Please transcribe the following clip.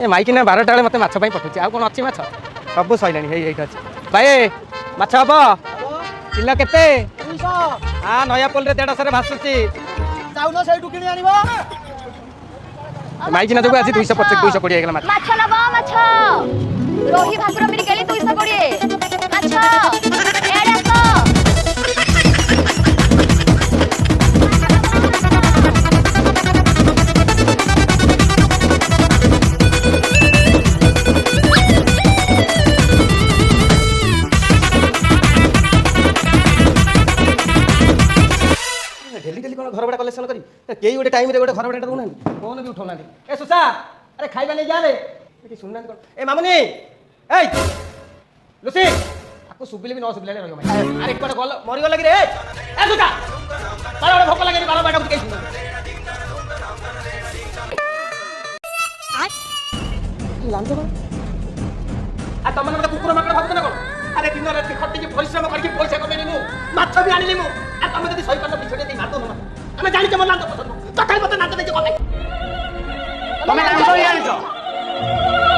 ए माइकिना 12टा बेले मते माछ पई पठुची आ कोन अछि माछ सब सइलानी हे एइठ अछि भाई माछ हबो किलो केते 200 हां नया पोल रे 150 रे भासुची जाउनो सेठु किनि आनिबो माइकिना जको अछि 250 220 हे गेला माछ माछ नबो माछ रोही भाकुर मिरी गेली 220 माछ एडा को डेली डेली कोन घर बडा कलेक्शन करी केई गोटे टाइम रे गोटे घर बडा दउना कोन भी उठौना ए सुसा अरे खाइबा नै जा रे एटी सुनना कोन ए मामुनी ए लुसी आको सुबिले भी न सुबिले रे रहियो अरे कोन गल मरि गल कि रे ए सुसा तार बडा भोक लागे घर बडा के सुन लांतो आ तमन मते कुकुर माकड़ भाबत ना कोन अरे दिन रात खट्टी के परिश्रम करके पैसा कमेनी मु माछ भी आनिली मु आ तमे जदी सही करन पिछडे दे मारदो न तमे जानि के मन लांतो पसंद तथाई मते नांतो दे कोन तमे नांतो यार